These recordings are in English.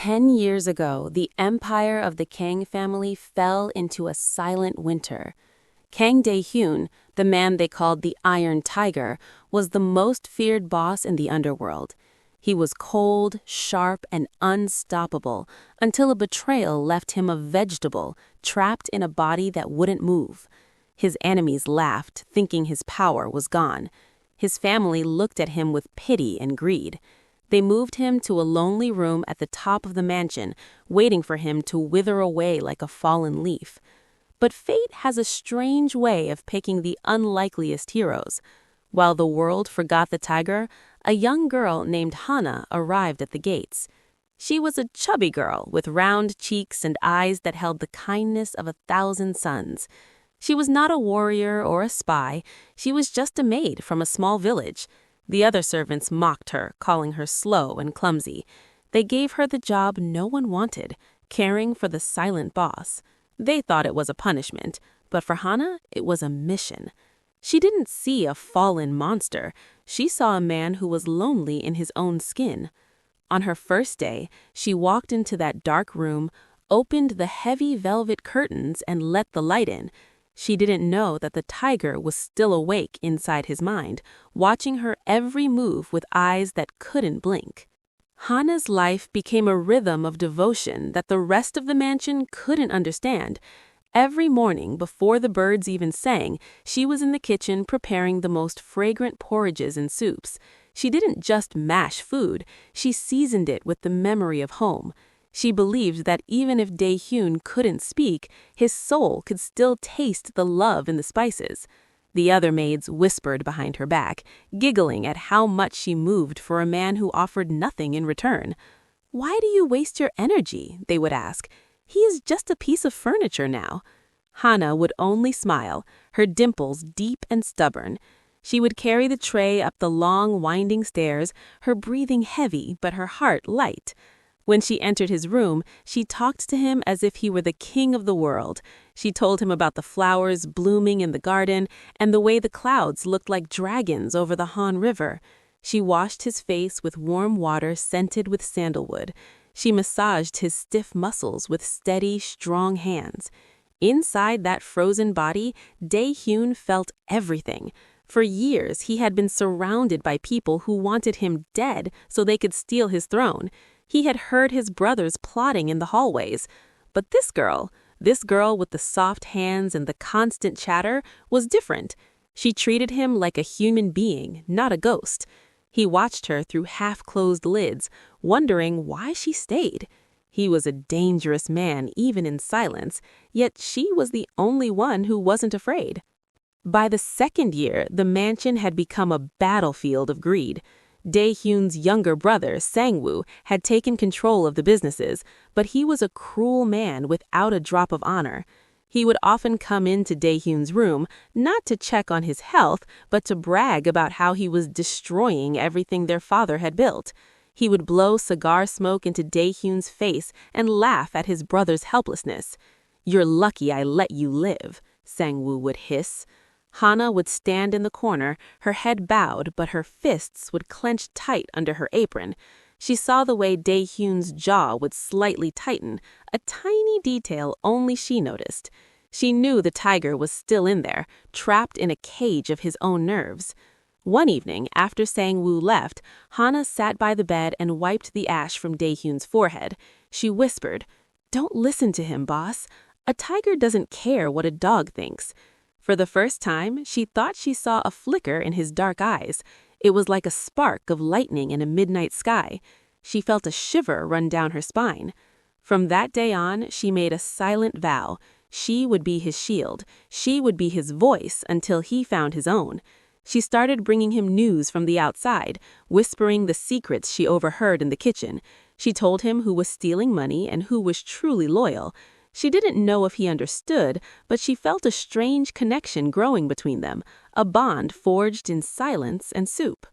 10 years ago, the empire of the Kang family fell into a silent winter. Kang Dae-hyun, the man they called the Iron Tiger, was the most feared boss in the underworld. He was cold, sharp, and unstoppable until a betrayal left him a vegetable trapped in a body that wouldn't move. His enemies laughed, thinking his power was gone. His family looked at him with pity and greed. They moved him to a lonely room at the top of the mansion, waiting for him to wither away like a fallen leaf. But fate has a strange way of picking the unlikeliest heroes. While the world forgot the tiger, a young girl named Hana arrived at the gates. She was a chubby girl with round cheeks and eyes that held the kindness of 1,000 suns. She was not a warrior or a spy. She was just a maid from a small village. The other servants mocked her, calling her slow and clumsy. They gave her the job no one wanted, caring for the silent boss. They thought it was a punishment, but for Hana, it was a mission. She didn't see a fallen monster. She saw a man who was lonely in his own skin. On her first day, she walked into that dark room, opened the heavy velvet curtains, and let the light in. She didn't know that the tiger was still awake inside his mind, watching her every move with eyes that couldn't blink. Hana's life became a rhythm of devotion that the rest of the mansion couldn't understand. Every morning, before the birds even sang, she was in the kitchen preparing the most fragrant porridges and soups. She didn't just mash food, she seasoned it with the memory of home. She believed that even if Dae-hyun couldn't speak, his soul could still taste the love in the spices. The other maids whispered behind her back, giggling at how much she moved for a man who offered nothing in return. "Why do you waste your energy?" they would ask. "He is just a piece of furniture now." Hana would only smile, her dimples deep and stubborn. She would carry the tray up the long, winding stairs, her breathing heavy but her heart light. When she entered his room, she talked to him as if he were the king of the world. She told him about the flowers blooming in the garden and the way the clouds looked like dragons over the Han River. She washed his face with warm water scented with sandalwood. She massaged his stiff muscles with steady, strong hands. Inside that frozen body, Dae-hyun felt everything. For years, he had been surrounded by people who wanted him dead so they could steal his throne. He had heard his brothers plotting in the hallways. But this girl with the soft hands and the constant chatter, was different. She treated him like a human being, not a ghost. He watched her through half-closed lids, wondering why she stayed. He was a dangerous man, even in silence, yet she was the only one who wasn't afraid. By the second year, the mansion had become a battlefield of greed. Dae-hyun's younger brother, Sang-woo, had taken control of the businesses, but he was a cruel man without a drop of honor. He would often come into Dae-hyun's room, not to check on his health, but to brag about how he was destroying everything their father had built. He would blow cigar smoke into Dae-hyun's face and laugh at his brother's helplessness. "You're lucky I let you live," Sang-woo would hiss. Hana would stand in the corner, her head bowed, but her fists would clench tight under her apron. She saw the way Dae-hyun's jaw would slightly tighten, a tiny detail only she noticed. She knew the tiger was still in there, trapped in a cage of his own nerves. One evening, after Sang-woo left, Hana sat by the bed and wiped the ash from Dae-hyun's forehead. She whispered, "Don't listen to him, boss. A tiger doesn't care what a dog thinks." For the first time, she thought she saw a flicker in his dark eyes. It was like a spark of lightning in a midnight sky. She felt a shiver run down her spine. From that day on, she made a silent vow. She would be his shield. She would be his voice until he found his own. She started bringing him news from the outside, whispering the secrets she overheard in the kitchen. She told him who was stealing money and who was truly loyal. She didn't know if he understood, but she felt a strange connection growing between them, a bond forged in silence and soup.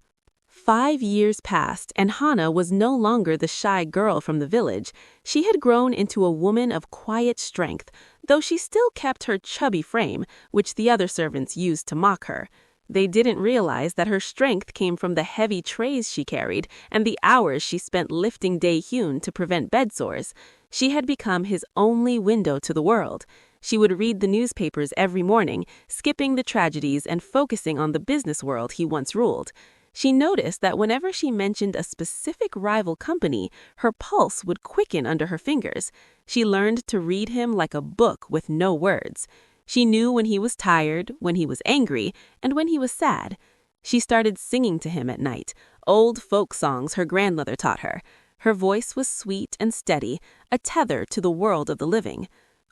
5 years passed, and Hana was no longer the shy girl from the village. She had grown into a woman of quiet strength, though she still kept her chubby frame, which the other servants used to mock her. They didn't realize that her strength came from the heavy trays she carried and the hours she spent lifting Dae-hyun to prevent bed sores. She had become his only window to the world. She would read the newspapers every morning, skipping the tragedies and focusing on the business world he once ruled. She noticed that whenever she mentioned a specific rival company, her pulse would quicken under her fingers. She learned to read him like a book with no words. She knew when he was tired, when he was angry, and when he was sad. She started singing to him at night, old folk songs her grandmother taught her. Her voice was sweet and steady, a tether to the world of the living.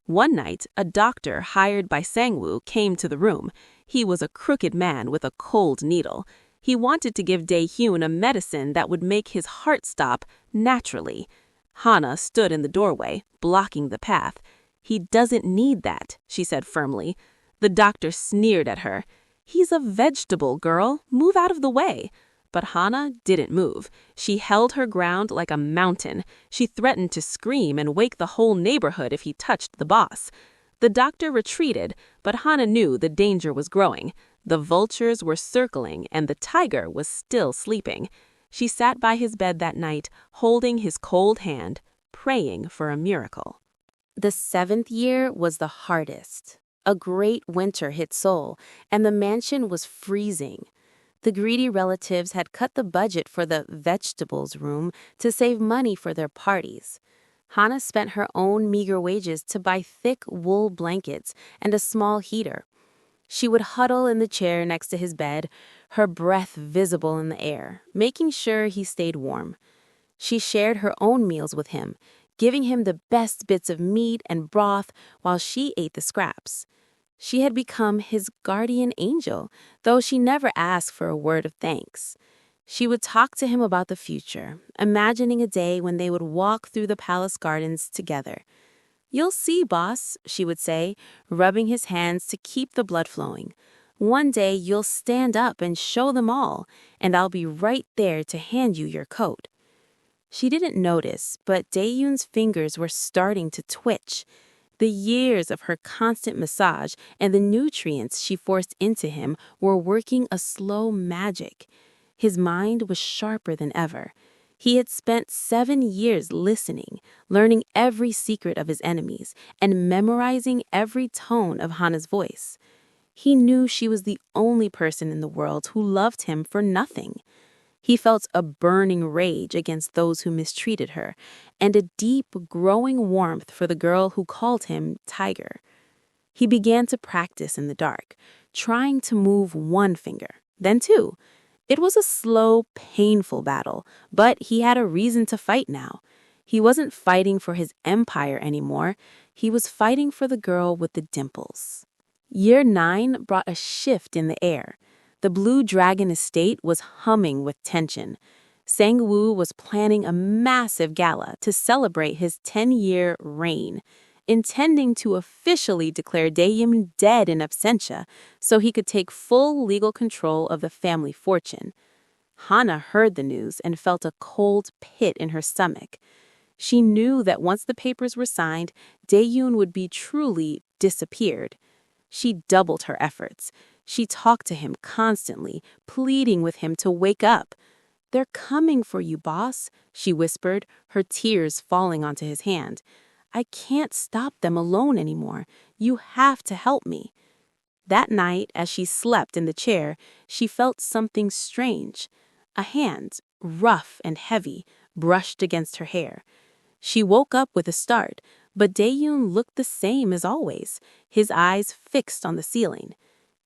One night, a doctor hired by Sang-woo came to the room. He was a crooked man with a cold needle. He wanted to give Dae-hyun a medicine that would make his heart stop naturally. Hana stood in the doorway, blocking the path. "He doesn't need that," she said firmly. The doctor sneered at her. "He's a vegetable, girl. Move out of the way." But Hana didn't move. She held her ground like a mountain. She threatened to scream and wake the whole neighborhood if he touched the boss. The doctor retreated, but Hana knew the danger was growing. The vultures were circling, and the tiger was still sleeping. She sat by his bed that night, holding his cold hand, praying for a miracle. The 7th year was the hardest. A great winter hit Seoul, and the mansion was freezing. The greedy relatives had cut the budget for the vegetables room to save money for their parties. Hana spent her own meager wages to buy thick wool blankets and a small heater. She would huddle in the chair next to his bed, her breath visible in the air, making sure he stayed warm. She shared her own meals with him, giving him the best bits of meat and broth while she ate the scraps. She had become his guardian angel, though she never asked for a word of thanks. She would talk to him about the future, imagining a day when they would walk through the palace gardens together. "You'll see, boss," she would say, rubbing his hands to keep the blood flowing. "One day you'll stand up and show them all, and I'll be right there to hand you your coat." She didn't notice, but Dae-hyun's fingers were starting to twitch. The years of her constant massage and the nutrients she forced into him were working a slow magic. His mind was sharper than ever. He had spent 7 years listening, learning every secret of his enemies, and memorizing every tone of Hana's voice. He knew she was the only person in the world who loved him for nothing. He felt a burning rage against those who mistreated her, and a deep, growing warmth for the girl who called him Tiger. He began to practice in the dark, trying to move one finger, then two. It was a slow, painful battle, but he had a reason to fight now. He wasn't fighting for his empire anymore. He was fighting for the girl with the dimples. Year 9 brought a shift in the air. The Blue Dragon estate was humming with tension. Sang-woo was planning a massive gala to celebrate his 10-year reign, intending to officially declare Dae-hyun dead in absentia so he could take full legal control of the family fortune. Hana heard the news and felt a cold pit in her stomach. She knew that once the papers were signed, Dae-hyun would be truly disappeared. She doubled her efforts. She talked to him constantly, pleading with him to wake up. "They're coming for you, boss," she whispered, her tears falling onto his hand. "I can't stop them alone anymore. You have to help me." That night, as she slept in the chair, she felt something strange. A hand, rough and heavy, brushed against her hair. She woke up with a start, but Dae-hyun looked the same as always, his eyes fixed on the ceiling.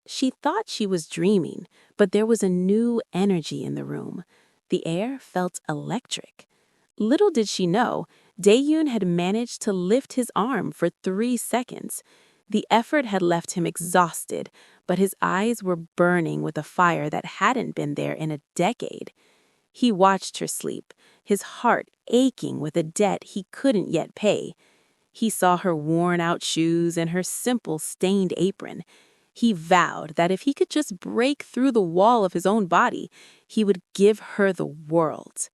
She thought she was dreaming, but there was a new energy in the room. The air felt electric. Little did she know, Dae-hyun had managed to lift his arm for 3 seconds. The effort had left him exhausted, but his eyes were burning with a fire that hadn't been there in a decade. He watched her sleep, his heart aching with a debt he couldn't yet pay. He saw her worn-out shoes and her simple stained apron. He vowed that if he could just break through the wall of his own body, he would give her the world.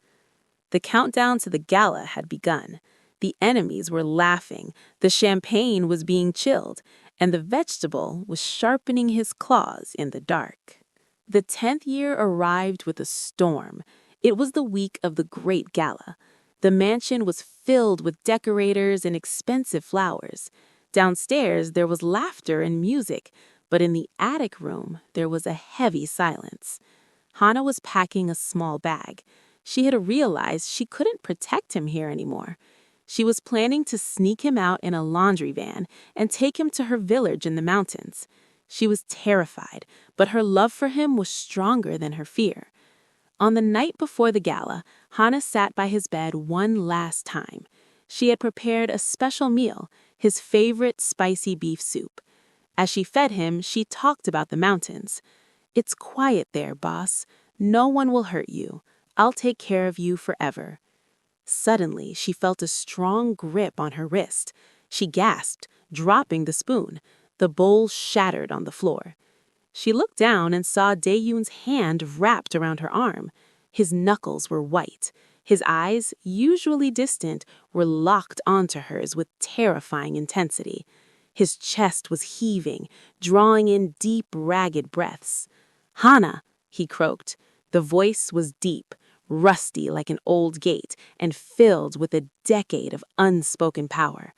The countdown to the gala had begun. The enemies were laughing, the champagne was being chilled, and the vegetable was sharpening his claws in the dark. The 10th year arrived with a storm. It was the week of the great gala. The mansion was filled with decorators and expensive flowers. Downstairs, there was laughter and music, but in the attic room, there was a heavy silence. Hannah was packing a small bag. She had realized she couldn't protect him here anymore. She was planning to sneak him out in a laundry van and take him to her village in the mountains. She was terrified, but her love for him was stronger than her fear. On the night before the gala, Hannah sat by his bed one last time. She had prepared a special meal, his favorite spicy beef soup. As she fed him, she talked about the mountains. "It's quiet there, boss. No one will hurt you. I'll take care of you forever." Suddenly, she felt a strong grip on her wrist. She gasped, dropping the spoon. The bowl shattered on the floor. She looked down and saw Dae-yoon's hand wrapped around her arm. His knuckles were white. His eyes, usually distant, were locked onto hers with terrifying intensity. His chest was heaving, drawing in deep, ragged breaths. "Hannah," he croaked. The voice was deep, rusty like an old gate, and filled with a decade of unspoken power.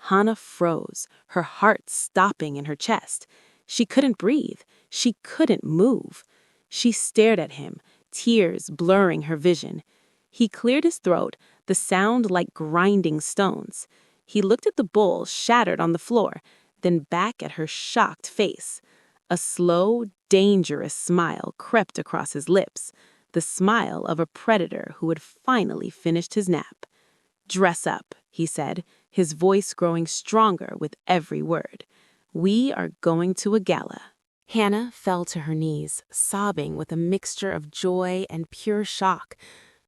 Hannah froze, her heart stopping in her chest. She couldn't breathe. She couldn't move. She stared at him, tears blurring her vision. He cleared his throat, the sound like grinding stones. He looked at the bowl shattered on the floor, then back at her shocked face. A slow, dangerous smile crept across his lips, the smile of a predator who had finally finished his nap. "Dress up," he said, his voice growing stronger with every word. "We are going to a gala." Hannah fell to her knees, sobbing with a mixture of joy and pure shock.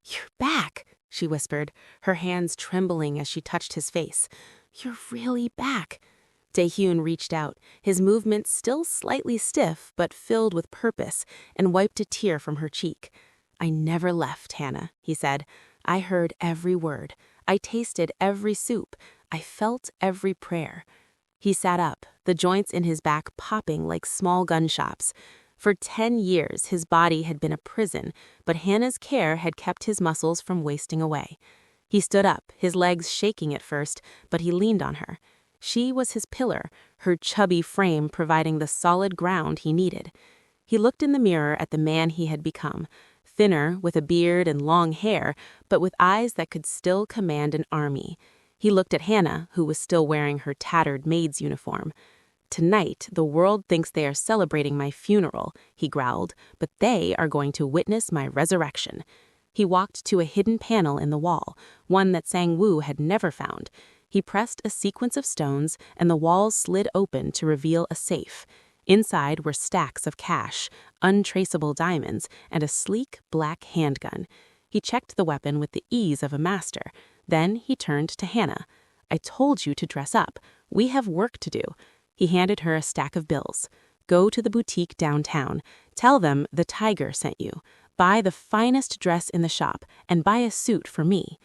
"You're back," she whispered, her hands trembling as she touched his face. "You're really back." Dae-hyun reached out, his movements still slightly stiff but filled with purpose, and wiped a tear from her cheek. "I never left, Hannah," he said. "I heard every word. I tasted every soup. I felt every prayer." He sat up, the joints in his back popping like small gunshots. For 10 years, his body had been a prison, but Hannah's care had kept his muscles from wasting away. He stood up, his legs shaking at first, but he leaned on her. She was his pillar, her chubby frame providing the solid ground he needed. He looked in the mirror at the man he had become, thinner, with a beard and long hair, but with eyes that could still command an army. He looked at Hannah, who was still wearing her tattered maid's uniform. "Tonight, the world thinks they are celebrating my funeral," he growled, "but they are going to witness my resurrection." He walked to a hidden panel in the wall, one that Sang-woo had never found. He pressed a sequence of stones, and the walls slid open to reveal a safe. Inside were stacks of cash, untraceable diamonds, and a sleek black handgun. He checked the weapon with the ease of a master. Then he turned to Hannah. "I told you to dress up. We have work to do." He handed her a stack of bills. "Go to the boutique downtown. Tell them the tiger sent you. Buy the finest dress in the shop, and buy a suit for me."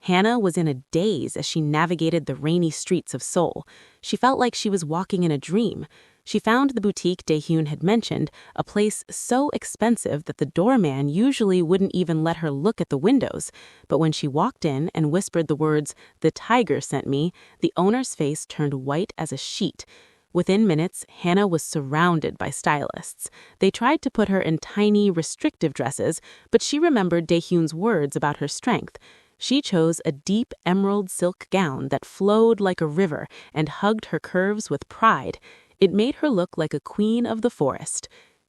Hannah was in a daze as she navigated the rainy streets of Seoul. She felt like she was walking in a dream. She found the boutique Dae-hyun had mentioned, a place so expensive that the doorman usually wouldn't even let her look at the windows. But when she walked in and whispered the words, "The tiger sent me," the owner's face turned white as a sheet. Within minutes, Hannah was surrounded by stylists. They tried to put her in tiny, restrictive dresses, but she remembered Dae-hyun's words about her strength. She chose a deep emerald silk gown that flowed like a river and hugged her curves with pride. It made her look like a queen of the forest.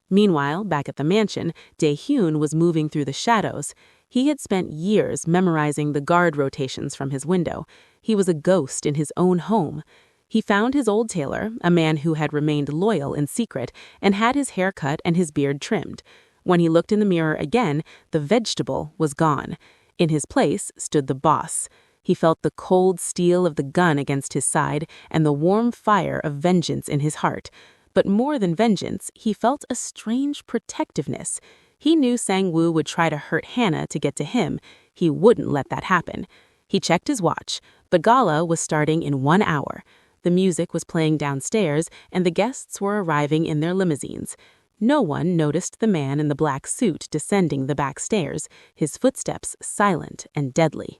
Meanwhile, back at the mansion, Dae-hyun was moving through the shadows. He had spent years memorizing the guard rotations from his window. He was a ghost in his own home. He found his old tailor, a man who had remained loyal in secret, and had his hair cut and his beard trimmed. When he looked in the mirror again, the vegetable was gone. In his place stood the boss. He felt the cold steel of the gun against his side and the warm fire of vengeance in his heart. But more than vengeance, he felt a strange protectiveness. He knew Sang-woo would try to hurt Hannah to get to him. He wouldn't let that happen. He checked his watch. The gala was starting in 1 hour. The music was playing downstairs, and the guests were arriving in their limousines. No one noticed the man in the black suit descending the back stairs, his footsteps silent and deadly.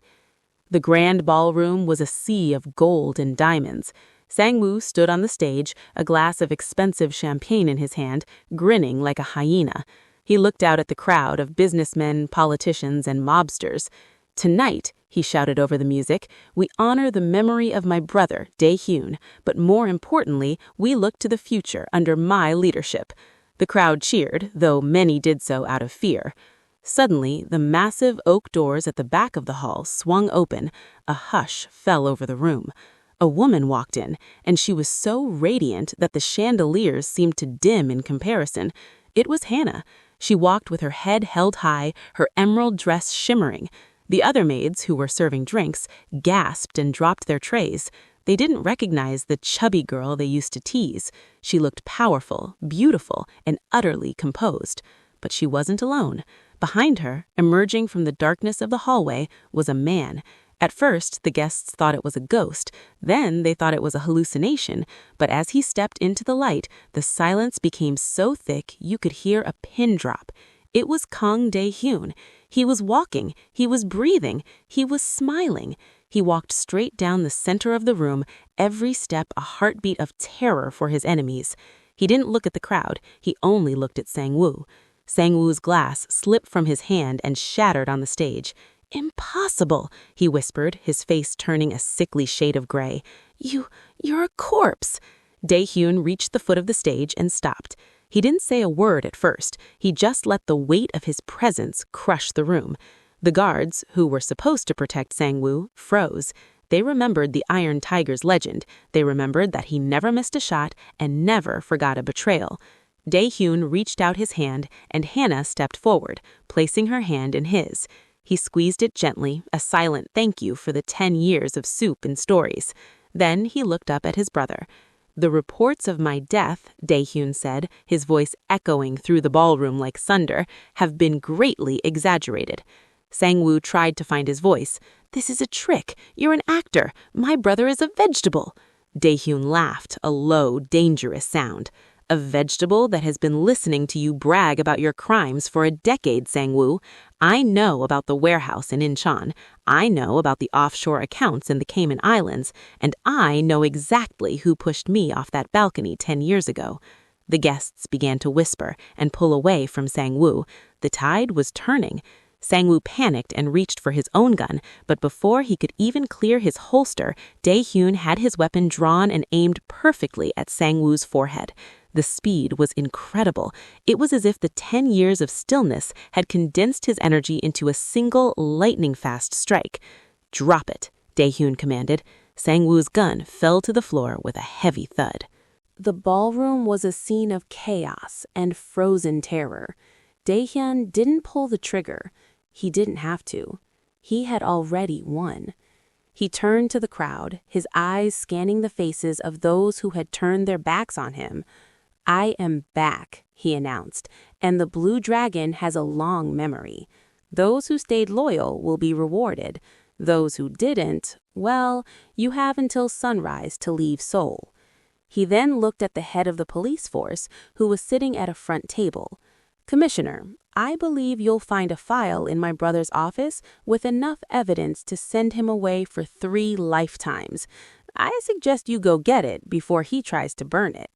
The grand ballroom was a sea of gold and diamonds. Sang-woo stood on the stage, a glass of expensive champagne in his hand, grinning like a hyena. He looked out at the crowd of businessmen, politicians, and mobsters. "Tonight," he shouted over the music, "we honor the memory of my brother, Dae-hyun, but more importantly, we look to the future under my leadership." The crowd cheered, though many did so out of fear. Suddenly, the massive oak doors at the back of the hall swung open. A hush fell over the room. A woman walked in, and she was so radiant that the chandeliers seemed to dim in comparison. It was Hannah. She walked with her head held high, her emerald dress shimmering. The other maids, who were serving drinks, gasped and dropped their trays. They didn't recognize the chubby girl they used to tease. She looked powerful, beautiful, and utterly composed. But she wasn't alone. Behind her, emerging from the darkness of the hallway, was a man. At first, the guests thought it was a ghost. Then they thought it was a hallucination. But as he stepped into the light, the silence became so thick you could hear a pin drop. It was Kang Dae-hyun. He was walking, he was breathing, he was smiling. He walked straight down the center of the room, every step a heartbeat of terror for his enemies. He didn't look at the crowd, he only looked at Sang-woo. Sang-woo's glass slipped from his hand and shattered on the stage. "Impossible," he whispered, his face turning a sickly shade of gray. You're a corpse." Dae-hyun reached the foot of the stage and stopped. He didn't say a word at first. He just let the weight of his presence crush the room. The guards, who were supposed to protect Sang-woo, froze. They remembered the Iron Tiger's legend. They remembered that he never missed a shot and never forgot a betrayal. Dae-hyun reached out his hand, and Hannah stepped forward, placing her hand in his. He squeezed it gently, a silent thank you for the 10 years of soup and stories. Then he looked up at his brother. "The reports of my death," Dae-hyun said, his voice echoing through the ballroom like thunder, "have been greatly exaggerated." Sang-woo tried to find his voice. "This is a trick. You're an actor. My brother is a vegetable." Dae-hyun laughed, a low, dangerous sound. "A vegetable that has been listening to you brag about your crimes for a decade, Sang-woo. I know about the warehouse in Incheon. I know about the offshore accounts in the Cayman Islands. And I know exactly who pushed me off that balcony 10 years ago." The guests began to whisper and pull away from Sang-woo. The tide was turning. Sang-woo panicked and reached for his own gun, but before he could even clear his holster, Dae-hyun had his weapon drawn and aimed perfectly at Sang-woo's forehead. The speed was incredible. It was as if the 10 years of stillness had condensed his energy into a single lightning-fast strike. "Drop it," Dae-hyun commanded. Sang-woo's gun fell to the floor with a heavy thud. The ballroom was a scene of chaos and frozen terror. Dae-hyun didn't pull the trigger. He didn't have to. He had already won. He turned to the crowd, his eyes scanning the faces of those who had turned their backs on him. "I am back," he announced, "and the Blue Dragon has a long memory. Those who stayed loyal will be rewarded. Those who didn't, well, you have until sunrise to leave Seoul." He then looked at the head of the police force, who was sitting at a front table. "Commissioner, I believe you'll find a file in my brother's office with enough evidence to send him away for 3 lifetimes. I suggest you go get it before he tries to burn it."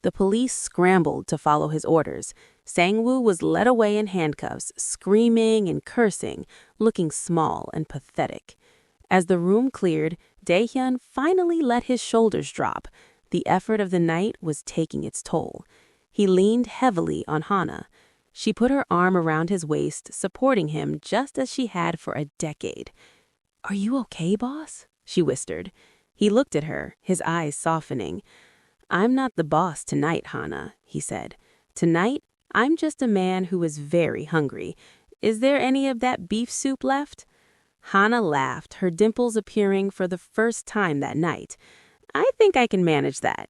The police scrambled to follow his orders. Sang-woo was led away in handcuffs, screaming and cursing, looking small and pathetic. As the room cleared, Dae-hyun finally let his shoulders drop. The effort of the night was taking its toll. He leaned heavily on Hannah. She put her arm around his waist, supporting him just as she had for a decade. "Are you okay, boss?" she whispered. He looked at her, his eyes softening. "I'm not the boss tonight, Hannah," he said. "Tonight, I'm just a man who is very hungry. Is there any of that beef soup left?" Hannah laughed, her dimples appearing for the first time that night. "I think I can manage that."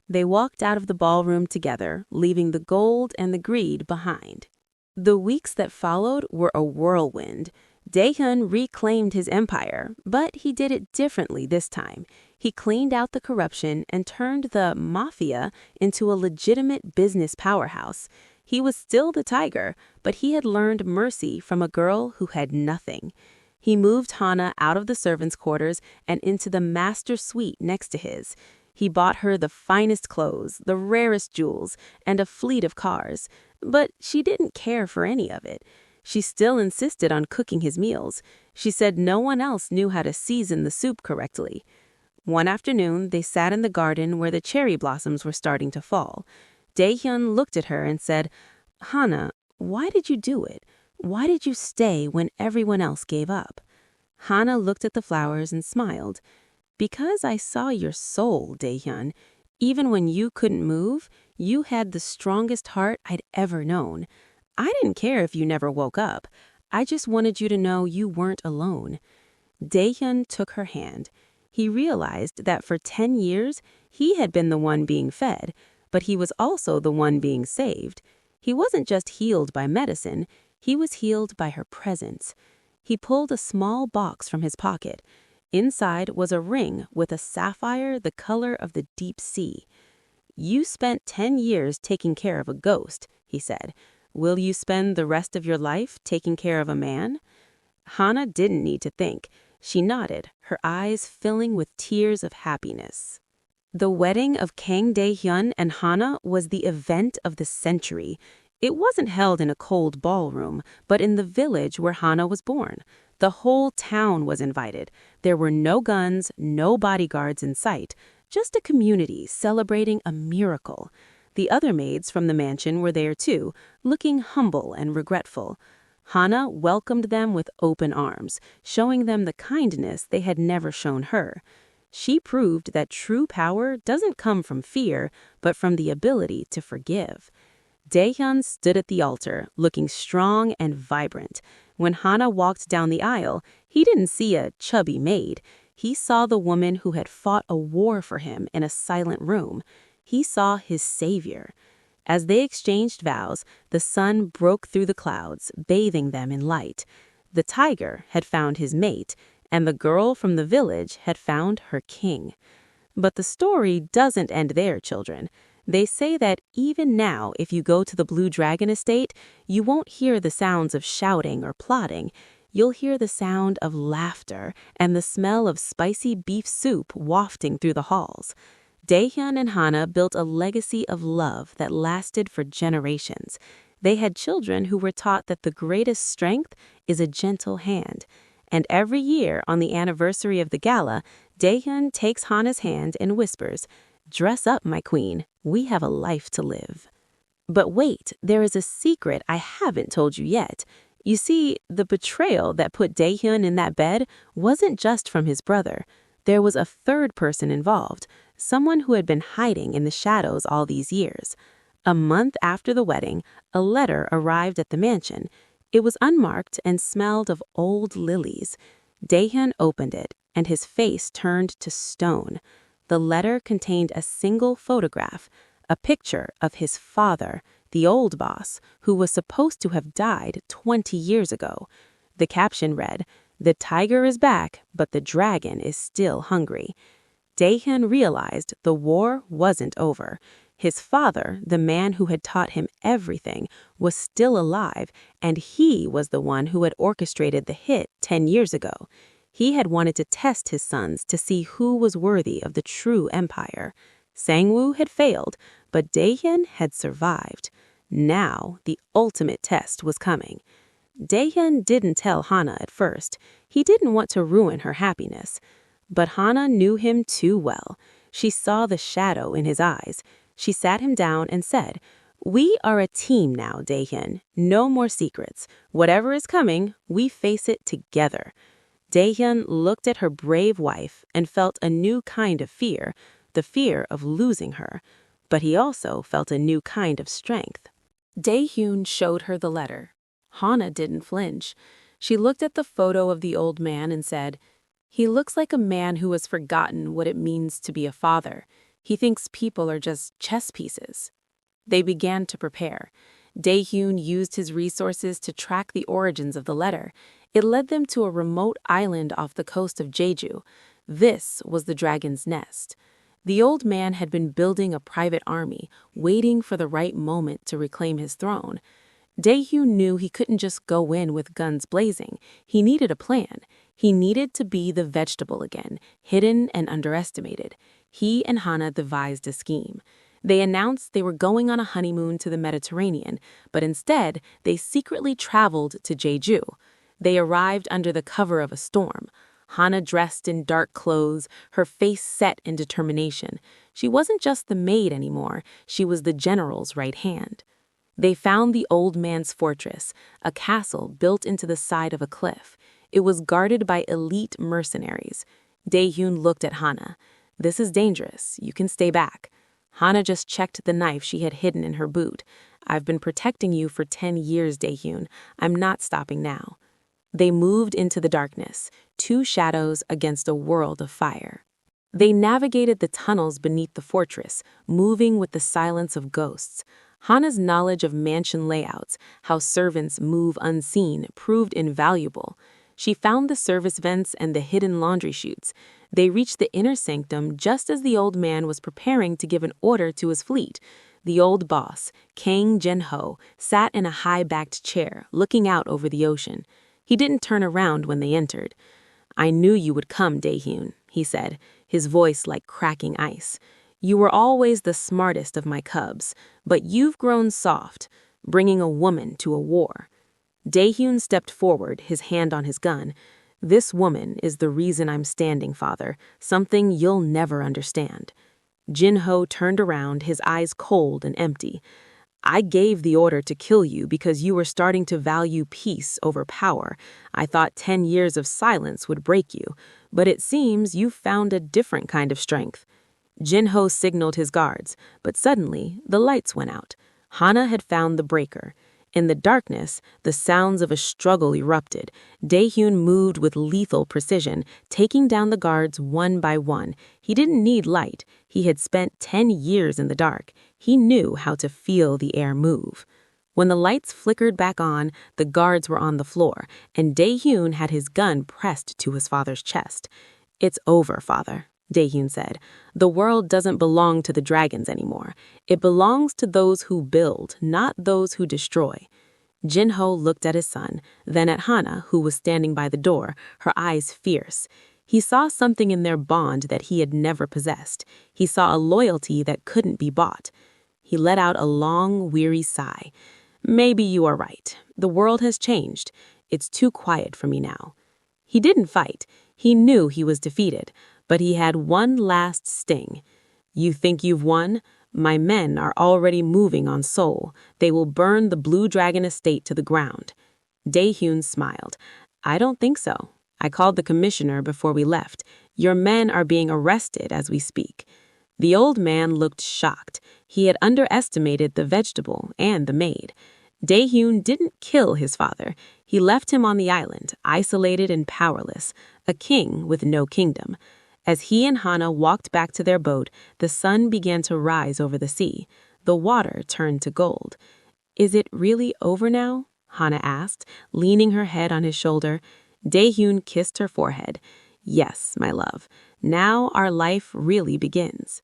They walked out of the ballroom together, leaving the gold and the greed behind. The weeks that followed were a whirlwind. Dae-hyun reclaimed his empire, but he did it differently this time. He cleaned out the corruption and turned the Mafia into a legitimate business powerhouse. He was still the tiger, but he had learned mercy from a girl who had nothing. He moved Hana out of the servants' quarters and into the master suite next to his. He bought her the finest clothes, the rarest jewels, and a fleet of cars. But she didn't care for any of it. She still insisted on cooking his meals. She said no one else knew how to season the soup correctly. One afternoon, they sat in the garden where the cherry blossoms were starting to fall. Dae-hyun looked at her and said, "Hana, why did you do it? Why did you stay when everyone else gave up?" Hana looked at the flowers and smiled. "Because I saw your soul, Dae-hyun. Even when you couldn't move, you had the strongest heart I'd ever known. I didn't care if you never woke up. I just wanted you to know you weren't alone." Dae-hyun took her hand. He realized that for 10 years, he had been the one being fed, but he was also the one being saved. He wasn't just healed by medicine, he was healed by her presence. He pulled a small box from his pocket. Inside was a ring with a sapphire the color of the deep sea. "You spent 10 years taking care of a ghost," he said. "Will you spend the rest of your life taking care of a man?" Hana didn't need to think. She nodded, her eyes filling with tears of happiness. The wedding of Kang Dae-hyun and Hana was the event of the century. It wasn't held in a cold ballroom, but in the village where Hana was born. The whole town was invited. There were no guns, no bodyguards in sight, just a community celebrating a miracle. The other maids from the mansion were there too, looking humble and regretful. Hana welcomed them with open arms, showing them the kindness they had never shown her. She proved that true power doesn't come from fear, but from the ability to forgive. Dae-hyun stood at the altar, looking strong and vibrant. When Hana walked down the aisle, he didn't see a chubby maid. He saw the woman who had fought a war for him in a silent room. He saw his savior. As they exchanged vows, the sun broke through the clouds, bathing them in light. The tiger had found his mate, and the girl from the village had found her king. But the story doesn't end there, children. They say that even now, if you go to the Blue Dragon estate, you won't hear the sounds of shouting or plotting. You'll hear the sound of laughter and the smell of spicy beef soup wafting through the halls. Dae-hyun and Hana built a legacy of love that lasted for generations. They had children who were taught that the greatest strength is a gentle hand. And every year on the anniversary of the gala, Dae-hyun takes Hana's hand and whispers, "Dress up, my queen. We have a life to live." But wait, there is a secret I haven't told you yet. You see, the betrayal that put Dae-hyun in that bed wasn't just from his brother. There was a third person involved, someone who had been hiding in the shadows all these years. A month after the wedding, a letter arrived at the mansion. It was unmarked and smelled of old lilies. Dae-hyun opened it, and his face turned to stone. The letter contained a single photograph, a picture of his father, the old boss, who was supposed to have died 20 years ago. The caption read, "The tiger is back, but the dragon is still hungry." Dae-hyun realized the war wasn't over. His father, the man who had taught him everything, was still alive, and he was the one who had orchestrated the hit 10 years ago. He had wanted to test his sons to see who was worthy of the true empire. Sang-woo had failed, but Dae-hyun had survived. Now, the ultimate test was coming. Dae-hyun didn't tell Hana at first. He didn't want to ruin her happiness. But Hana knew him too well. She saw the shadow in his eyes. She sat him down and said, "We are a team now, Dae-hyun. No more secrets. Whatever is coming, we face it together." Dae-hyun looked at her brave wife and felt a new kind of fear, the fear of losing her. But he also felt a new kind of strength. Dae-hyun showed her the letter. Hana didn't flinch. She looked at the photo of the old man and said, "He looks like a man who has forgotten what it means to be a father. He thinks people are just chess pieces." They began to prepare. Dae-hyun used his resources to track the origins of the letter. It led them to a remote island off the coast of Jeju. This was the dragon's nest. The old man had been building a private army, waiting for the right moment to reclaim his throne. Daehyun knew he couldn't just go in with guns blazing. He needed a plan. He needed to be the vegetable again, hidden and underestimated. He and Hana devised a scheme. They announced they were going on a honeymoon to the Mediterranean, but instead, they secretly traveled to Jeju. They arrived under the cover of a storm. Hana dressed in dark clothes, her face set in determination. She wasn't just the maid anymore, she was the general's right hand. They found the old man's fortress, a castle built into the side of a cliff. It was guarded by elite mercenaries. Daehyun looked at Hana. "This is dangerous. You can stay back." Hana just checked the knife she had hidden in her boot. "I've been protecting you for 10 years, Daehyun. I'm not stopping now." They moved into the darkness, two shadows against a world of fire. They navigated the tunnels beneath the fortress, moving with the silence of ghosts. Hana's knowledge of mansion layouts, how servants move unseen, proved invaluable. She found the service vents and the hidden laundry chutes. They reached the inner sanctum just as the old man was preparing to give an order to his fleet. The old boss, Kang Jin-ho, sat in a high-backed chair, looking out over the ocean. He didn't turn around when they entered. "I knew you would come, Daehyun," he said, his voice like cracking ice. "You were always the smartest of my cubs, but you've grown soft, bringing a woman to a war." Daehyun stepped forward, his hand on his gun. "This woman is the reason I'm standing, father, something you'll never understand." Jin-ho turned around, his eyes cold and empty. "I gave the order to kill you because you were starting to value peace over power. I thought 10 years of silence would break you, but it seems you've found a different kind of strength." Jin-ho signaled his guards, but suddenly the lights went out. Hana had found the breaker. In the darkness, the sounds of a struggle erupted. Daehyun moved with lethal precision, taking down the guards one by one. He didn't need light. He had spent 10 years in the dark. He knew how to feel the air move. When the lights flickered back on, the guards were on the floor, and Daehyun had his gun pressed to his father's chest. "It's over, father," Daehyun said. "The world doesn't belong to the dragons anymore. It belongs to those who build, not those who destroy." Jin-ho looked at his son, then at Hana, who was standing by the door, her eyes fierce. He saw something in their bond that he had never possessed. He saw a loyalty that couldn't be bought. He let out a long, weary sigh. "Maybe you are right. The world has changed. It's too quiet for me now." He didn't fight. He knew he was defeated. But he had one last sting. "You think you've won? My men are already moving on Seoul. They will burn the Blue Dragon estate to the ground." Daehyun smiled. "I don't think so. I called the commissioner before we left. Your men are being arrested as we speak." The old man looked shocked. He had underestimated the vegetable and the maid. Daehyun didn't kill his father. He left him on the island, isolated and powerless, a king with no kingdom. As he and Hana walked back to their boat, the sun began to rise over the sea. The water turned to gold. "Is it really over now?" Hana asked, leaning her head on his shoulder. Daehyun kissed her forehead. "Yes, my love. Now our life really begins."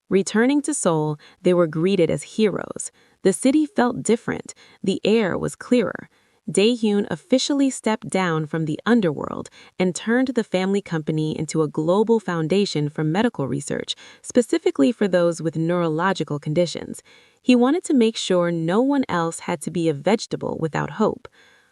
Returning to Seoul, they were greeted as heroes. The city felt different. The air was clearer. Daehyun officially stepped down from the underworld and turned the family company into a global foundation for medical research, specifically for those with neurological conditions. He wanted to make sure no one else had to be a vegetable without hope.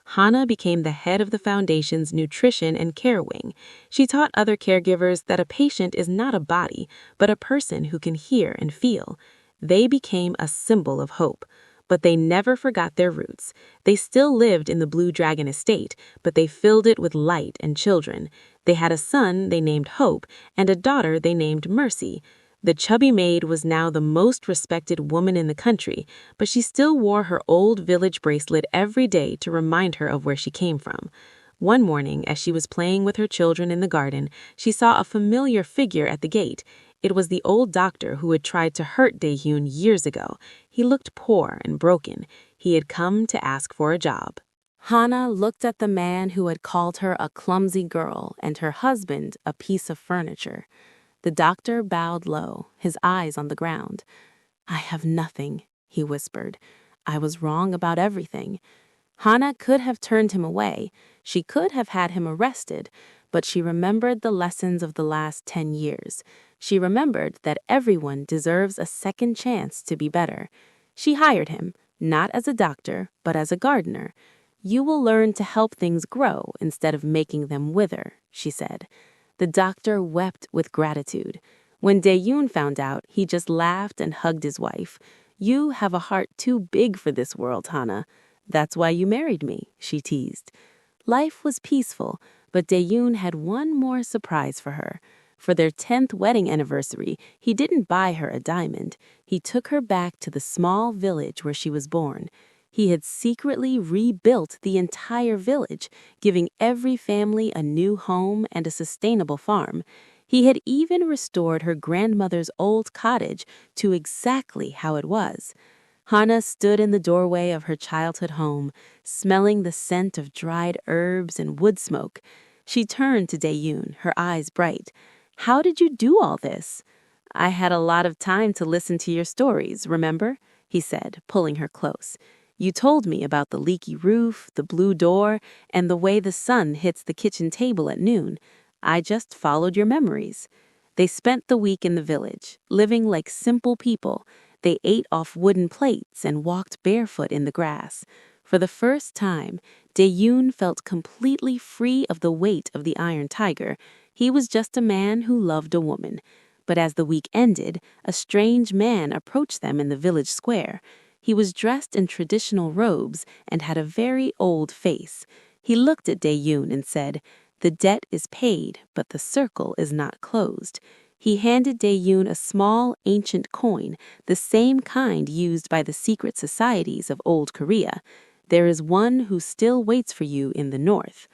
Hana became the head of the foundation's nutrition and care wing. She taught other caregivers that a patient is not a body, but a person who can hear and feel. They became a symbol of hope. But they never forgot their roots. They still lived in the Blue Dragon estate, but they filled it with light and children. They had a son they named Hope and a daughter they named Mercy. The chubby maid was now the most respected woman in the country, but she still wore her old village bracelet every day to remind her of where she came from. One morning, as she was playing with her children in the garden, she saw a familiar figure at the gate. It was the old doctor who had tried to hurt Daehyun years ago. He looked poor and broken. He had come to ask for a job. Hana looked at the man who had called her a clumsy girl and her husband a piece of furniture. The doctor bowed low, his eyes on the ground. "I have nothing," he whispered. "I was wrong about everything." Hana could have turned him away. She could have had him arrested, but she remembered the lessons of the last 10 years. She remembered that everyone deserves a second chance to be better. She hired him, not as a doctor, but as a gardener. "You will learn to help things grow instead of making them wither," she said. The doctor wept with gratitude. When Dae-yoon found out, he just laughed and hugged his wife. "You have a heart too big for this world, Hana. That's why you married me," she teased. Life was peaceful, but Dae-yoon had one more surprise for her. For their 10th wedding anniversary, he didn't buy her a diamond. He took her back to the small village where she was born. He had secretly rebuilt the entire village, giving every family a new home and a sustainable farm. He had even restored her grandmother's old cottage to exactly how it was. Hana stood in the doorway of her childhood home, smelling the scent of dried herbs and wood smoke. She turned to Dae-yoon, her eyes bright. "How did you do all this?" "I had a lot of time to listen to your stories, remember?" he said, pulling her close. "You told me about the leaky roof, the blue door, and the way the sun hits the kitchen table at noon. I just followed your memories." They spent the week in the village, living like simple people. They ate off wooden plates and walked barefoot in the grass. For the first time, Dae-yoon felt completely free of the weight of the Iron Tiger. He was just a man who loved a woman. But as the week ended, a strange man approached them in the village square. He was dressed in traditional robes and had a very old face. He looked at Dae-yoon and said, "The debt is paid, but the circle is not closed." He handed Dae-yoon a small, ancient coin, the same kind used by the secret societies of old Korea. "There is one who still waits for you in the north."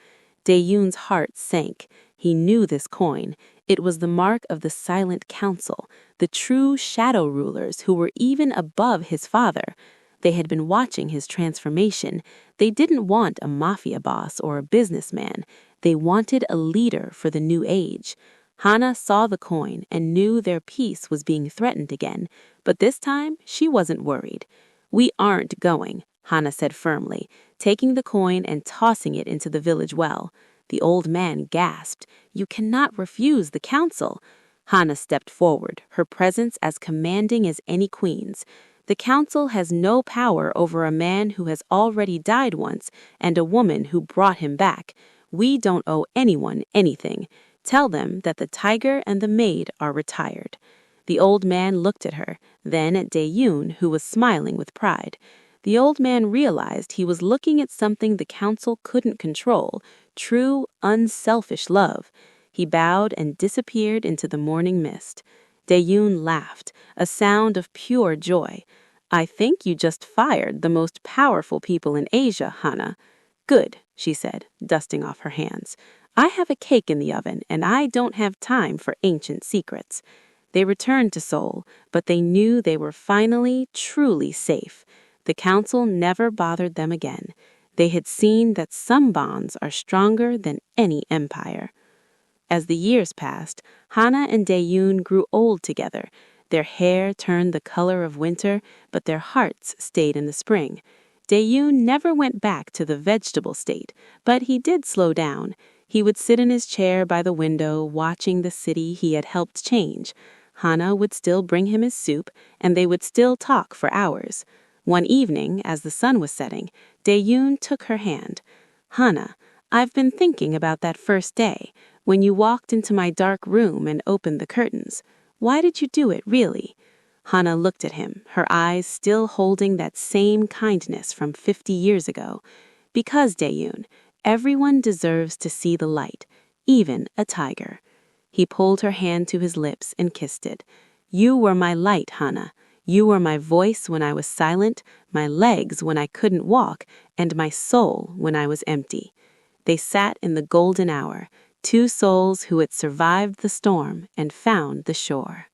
Dae-yoon's heart sank. He knew this coin. It was the mark of the Silent Council, the true shadow rulers who were even above his father. They had been watching his transformation. They didn't want a mafia boss or a businessman. They wanted a leader for the new age. Hana saw the coin and knew their peace was being threatened again, but this time she wasn't worried. "We aren't going," Hana said firmly, taking the coin and tossing it into the village well. The old man gasped. "You cannot refuse the council." Hana stepped forward, her presence as commanding as any queen's. "The council has no power over a man who has already died once and a woman who brought him back. We don't owe anyone anything. Tell them that the tiger and the maid are retired." The old man looked at her, then at Dae-yoon, who was smiling with pride. The old man realized he was looking at something the council couldn't control, true, unselfish love. He bowed and disappeared into the morning mist. Dae-yoon laughed, a sound of pure joy. "I think you just fired the most powerful people in Asia, Hana." "Good," she said, dusting off her hands. "I have a cake in the oven, and I don't have time for ancient secrets." They returned to Seoul, but they knew they were finally, truly safe. The council never bothered them again. They had seen that some bonds are stronger than any empire. As the years passed, Hana and Dae-yoon grew old together. Their hair turned the color of winter, but their hearts stayed in the spring. Dae-yoon never went back to the vegetable state, but he did slow down. He would sit in his chair by the window, watching the city he had helped change. Hana would still bring him his soup, and they would still talk for hours. One evening, as the sun was setting, Dae-yoon took her hand. "Hana, I've been thinking about that first day, when you walked into my dark room and opened the curtains. Why did you do it, really?" Hana looked at him, her eyes still holding that same kindness from 50 years ago. "Because, Dae-yoon, everyone deserves to see the light, even a tiger." He pulled her hand to his lips and kissed it. "You were my light, Hana. You were my voice when I was silent, my legs when I couldn't walk, and my soul when I was empty." They sat in the golden hour, two souls who had survived the storm and found the shore.